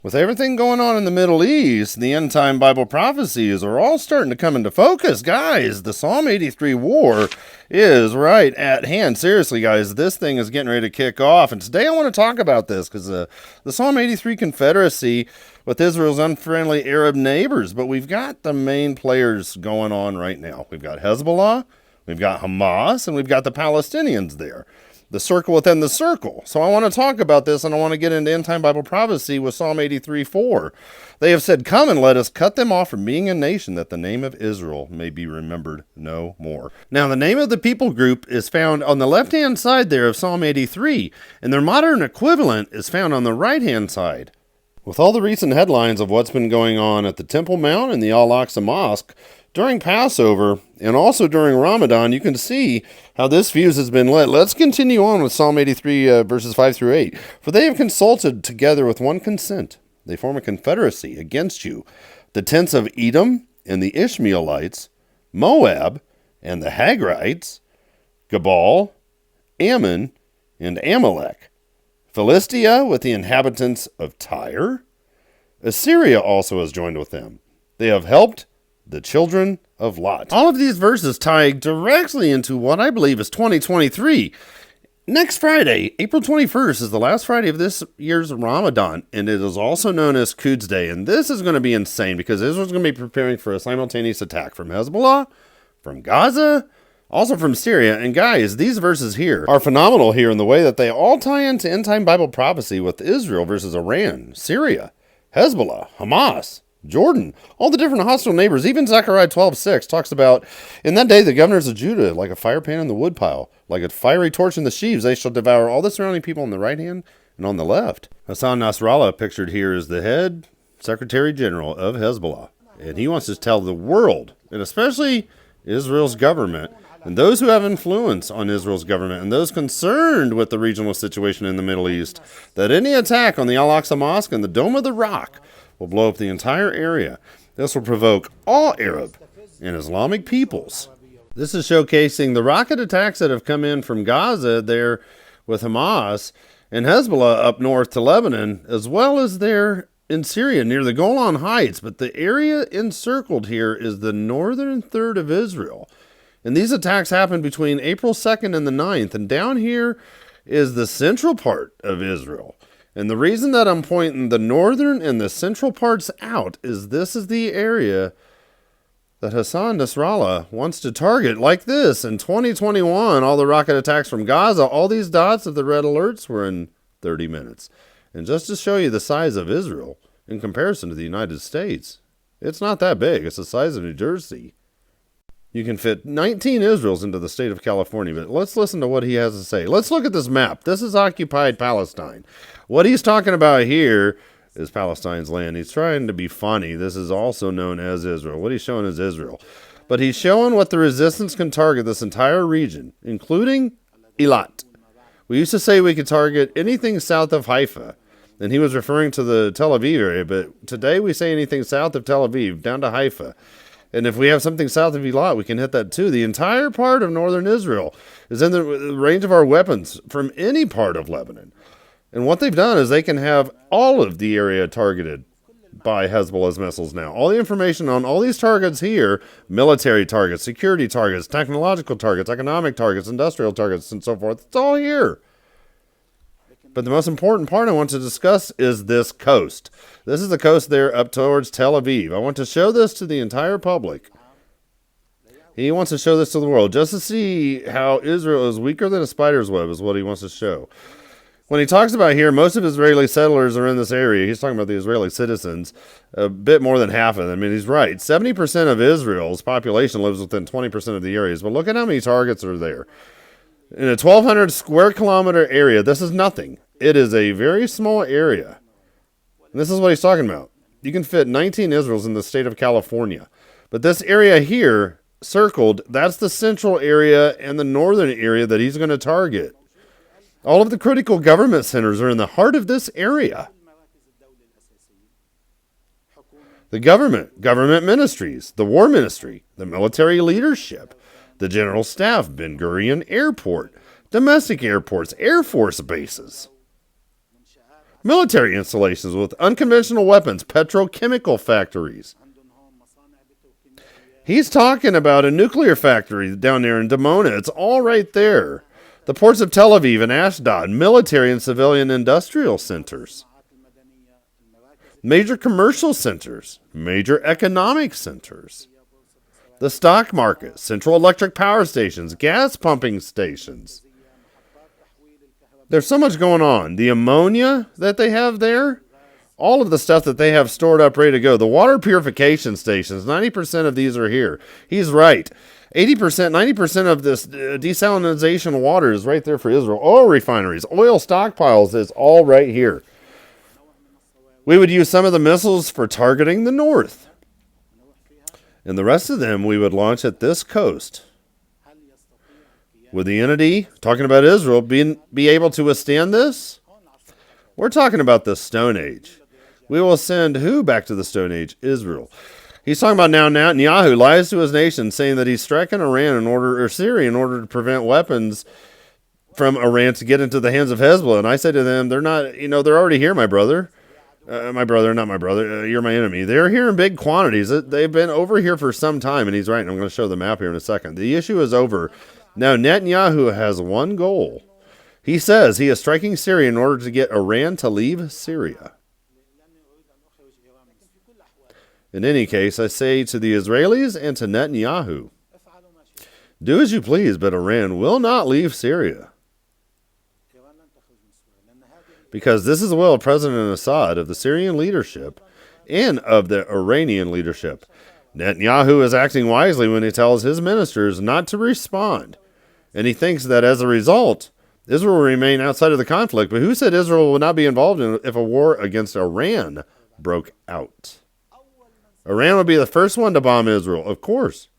With everything going on in the Middle East, the end-time Bible prophecies are all starting to come into focus. Guys, the Psalm 83 war is right at hand. Seriously, guys, this thing is getting ready to kick off. And today I want to talk about this because the Psalm 83 confederacy with Israel's unfriendly Arab neighbors. But we've got the main players going on right now. We've got Hezbollah, we've got Hamas, and we've got the Palestinians there. The circle within the circle. So I want to talk about this, and I want to get into end-time Bible prophecy with Psalm 83:4. They have said, "Come and let us cut them off from being a nation, that the name of Israel may be remembered no more." Now, the name of the people group is found on the left-hand side there of Psalm 83, and their modern equivalent is found on the right-hand side. With all the recent headlines of what's been going on at the Temple Mount and the Al-Aqsa Mosque during Passover and also during Ramadan, you can see how this fuse has been lit. Let's continue on with Psalm 83 verses 5 through 8. "For they have consulted together with one consent. They form a confederacy against you. The tents of Edom and the Ishmaelites, Moab and the Hagrites, Gebal, Ammon and Amalek, Philistia with the inhabitants of Tyre. Assyria also has joined with them. They have helped the children of Lot." All of these verses tie directly into what I believe is 2023. Next Friday, April 21st, is the last Friday of this year's Ramadan, and it is also known as Quds Day. And this is going to be insane because Israel's going to be preparing for a simultaneous attack from Hezbollah, from Gaza, also from Syria. And guys, these verses here are phenomenal here in the way that they all tie into end-time Bible prophecy with Israel versus Iran, Syria, Hezbollah, Hamas, Jordan, all the different hostile neighbors. Even Zechariah 12:6 talks about, "In that day the governors of Judah, like a fire pan in the woodpile, like a fiery torch in the sheaves, they shall devour all the surrounding people on the right hand and on the left." Hassan Nasrallah, pictured here, is the head Secretary General of Hezbollah. And he wants to tell the world, and especially Israel's government, and those who have influence on Israel's government, and those concerned with the regional situation in the Middle East, that any attack on the Al-Aqsa Mosque and the Dome of the Rock will blow up the entire area. This will provoke all Arab and Islamic peoples. This is showcasing the rocket attacks that have come in from Gaza there with Hamas and Hezbollah up north to Lebanon, as well as there in Syria near the Golan Heights. But the area encircled here is the northern third of Israel. And these attacks happened between April 2nd and the 9th. And down here is the central part of Israel. And the reason that I'm pointing the northern and the central parts out is this is the area that Hassan Nasrallah wants to target like this. In 2021, all the rocket attacks from Gaza, all these dots of the red alerts were in 30 minutes. And just to show you the size of Israel in comparison to the United States, it's not that big. It's the size of New Jersey. You can fit 19 Israels into the state of California, but let's listen to what he has to say. Let's look at this map. This is occupied Palestine. What he's talking about here is Palestine's land. He's trying to be funny. This is also known as Israel. What he's showing is Israel. But he's showing what the resistance can target this entire region, including Eilat. We used to say we could target anything south of Haifa, and he was referring to the Tel Aviv area, but today we say anything south of Tel Aviv, down to Haifa. And if we have something south of Eilat, we can hit that too. The entire part of northern Israel is in the range of our weapons from any part of Lebanon. And what they've done is they can have all of the area targeted by Hezbollah's missiles now. All the information on all these targets here, military targets, security targets, technological targets, economic targets, industrial targets, and so forth, it's all here. But the most important part I want to discuss is this coast. This is the coast there up towards Tel Aviv. I want to show this to the entire public. He wants to show this to the world just to see how Israel is weaker than a spider's web is what he wants to show. When he talks about here, most of Israeli settlers are in this area. He's talking about the Israeli citizens, a bit more than half of them. I mean, he's right. 70% of Israel's population lives within 20% of the areas. But look at how many targets are there. In a 1,200 square kilometer area, this is nothing. It is a very small area. And this is what he's talking about. You can fit 19 Israels in the state of California. But this area here, circled, that's the central area and the northern area that he's going to target. All of the critical government centers are in the heart of this area. The government ministries, the war ministry, the military leadership, the general staff, Ben Gurion Airport, domestic airports, Air Force bases. military installations with unconventional weapons, petrochemical factories. He's talking about a nuclear factory down there in Dimona. It's all right there. The ports of Tel Aviv and Ashdod, military and civilian industrial centers. Major commercial centers, major economic centers. The stock market, central electric power stations, gas pumping stations. There's so much going on. The ammonia that they have there, all of the stuff that they have stored up ready to go. The water purification stations, 90% of these are here. He's right. 80%, 90% of this desalinization water is right there for Israel. Oil refineries, oil stockpiles is all right here. We would use some of the missiles for targeting the north. And the rest of them we would launch at this coast. Would the entity, talking about Israel, be able to withstand this? We're talking about the Stone Age. We will send who back to the Stone Age? Israel. He's talking about now Netanyahu lies to his nation, saying that he's striking Syria in order to prevent weapons from Iran to get into the hands of Hezbollah. And I said to them, they're not, they're already here, my brother. My brother, not my brother. You're my enemy. They're here in big quantities. They've been over here for some time, and he's right. And I'm going to show the map here in a second. The issue is over. Now, Netanyahu has one goal. He says he is striking Syria in order to get Iran to leave Syria. In any case, I say to the Israelis and to Netanyahu, do as you please, but Iran will not leave Syria. Because this is the will of President Assad, of the Syrian leadership, and of the Iranian leadership. Netanyahu is acting wisely when he tells his ministers not to respond. And he thinks that as a result, Israel will remain outside of the conflict. But who said Israel would not be involved in if a war against Iran broke out? Iran would be the first one to bomb Israel, of course.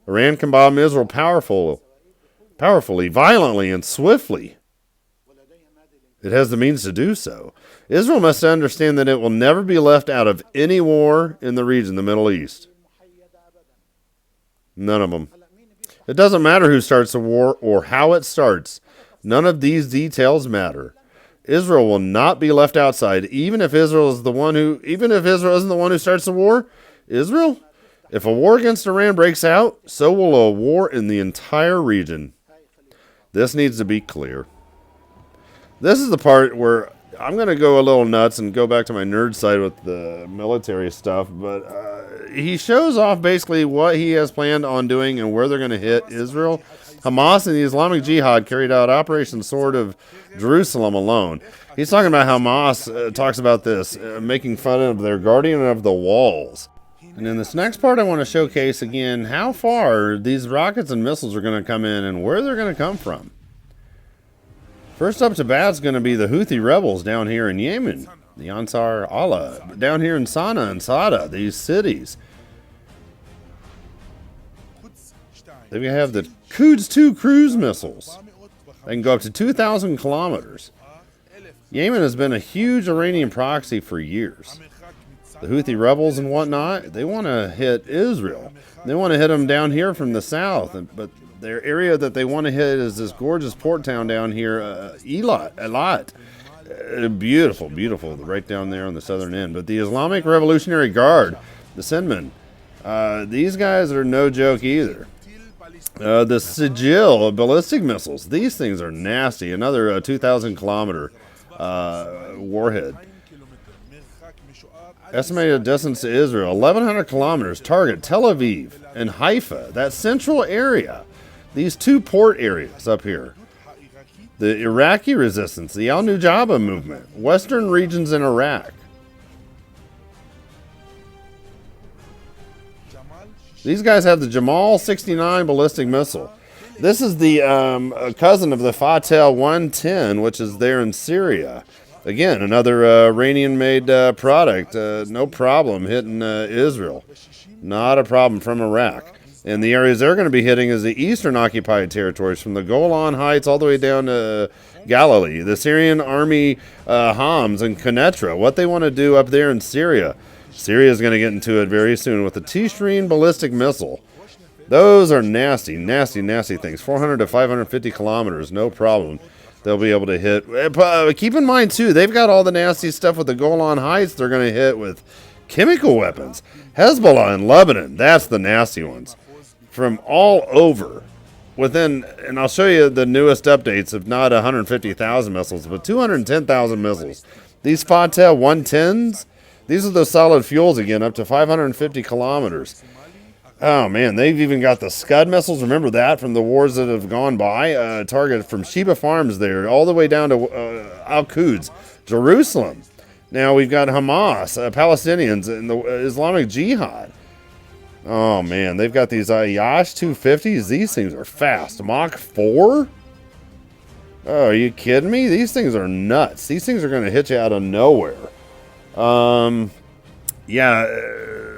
Iran can bomb Israel powerfully, violently, and swiftly. It has the means to do so. Israel must understand that it will never be left out of any war in the region, the Middle East. None of them. It doesn't matter who starts the war or how it starts. None of these details matter. Israel will not be left outside, even if Israel isn't the one who starts the war. Israel? If a war against Iran breaks out, so will a war in the entire region. This needs to be clear. This is the part where I'm going to go a little nuts and go back to my nerd side with the military stuff, but he shows off basically what he has planned on doing and where they're going to hit Israel. Hamas and the Islamic Jihad carried out Operation Sword of Jerusalem alone. He's talking about Hamas talks about this, making fun of their guardian of the walls. And in this next part, I want to showcase again how far these rockets and missiles are going to come in and where they're going to come from. First up to bat is going to be the Houthi rebels down here in Yemen, the Ansar Allah, down here in Sana'a and Sada, these cities. Then we have the Quds 2 cruise missiles. They can go up to 2,000 kilometers. Yemen has been a huge Iranian proxy for years. The Houthi rebels and whatnot, they want to hit Israel. They want to hit them down here from the south, but their area that they want to hit is this gorgeous port town down here, Eilat. Beautiful, beautiful, right down there on the southern end. But the Islamic Revolutionary Guard, the Sinman, these guys are no joke either. The Sigil ballistic missiles, these things are nasty. Another 2,000 kilometer warhead. Estimated distance to Israel, 1,100 kilometers. Target, Tel Aviv and Haifa, that central area. These two port areas up here. The Iraqi resistance, the Al-Nujaba movement, western regions in Iraq. These guys have the Jamal 69 ballistic missile. This is the cousin of the Fatel 110, which is there in Syria. Again, another Iranian-made product. No problem hitting Israel. Not a problem from Iraq. And the areas they're going to be hitting is the eastern occupied territories, from the Golan Heights all the way down to Galilee. The Syrian army, Homs and Quneitra, what they want to do up there in Syria. Syria is going to get into it very soon with the Tishreen ballistic missile. Those are nasty, nasty, nasty things. 400 to 550 kilometers, no problem. they'll be able to hit. Keep in mind, too, they've got all the nasty stuff with the Golan Heights they're going to hit with chemical weapons. Hezbollah and Lebanon, that's the nasty ones. From all over. And I'll show you the newest updates of not 150,000 missiles, but 210,000 missiles. These Fateh 110s, these are the solid fuels again, up to 550 kilometers. Oh, man, they've even got the Scud missiles. Remember that from the wars that have gone by? Target from Sheba Farms there, all the way down to Al-Quds, Jerusalem. Now we've got Hamas, Palestinians, and the Islamic Jihad. Oh, man, they've got these Yash 250s. These things are fast. Mach 4? Oh, are you kidding me? These things are nuts. These things are going to hit you out of nowhere. Yeah.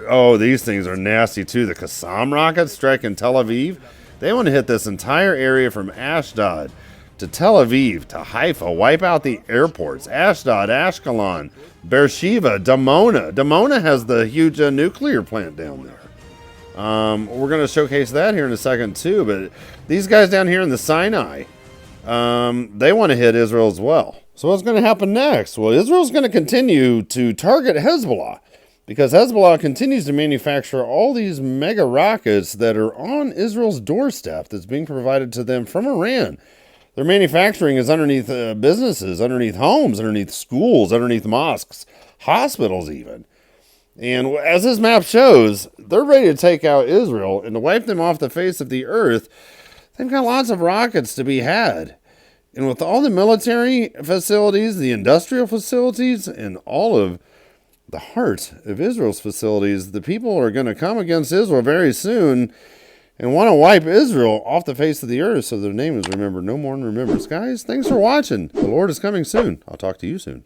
Oh, these things are nasty, too. The Qassam rockets striking Tel Aviv. They want to hit this entire area from Ashdod to Tel Aviv to Haifa. Wipe out the airports. Ashdod, Ashkelon, Beersheba, Dimona. Dimona has the huge nuclear plant down there. We're going to showcase that here in a second, too. But these guys down here in the Sinai, they want to hit Israel as well. So what's going to happen next? Well, Israel's going to continue to target Hezbollah, because Hezbollah continues to manufacture all these mega rockets that are on Israel's doorstep that's being provided to them from Iran. Their manufacturing is underneath businesses, underneath homes, underneath schools, underneath mosques, hospitals even. And as this map shows, they're ready to take out Israel and to wipe them off the face of the earth. They've got lots of rockets to be had. And with all the military facilities, the industrial facilities, and all of the heart of Israel's facilities, the people are going to come against Israel very soon and want to wipe Israel off the face of the earth so their name is remembered no more in remembrance. Guys, thanks for watching. The Lord is coming soon. I'll talk to you soon.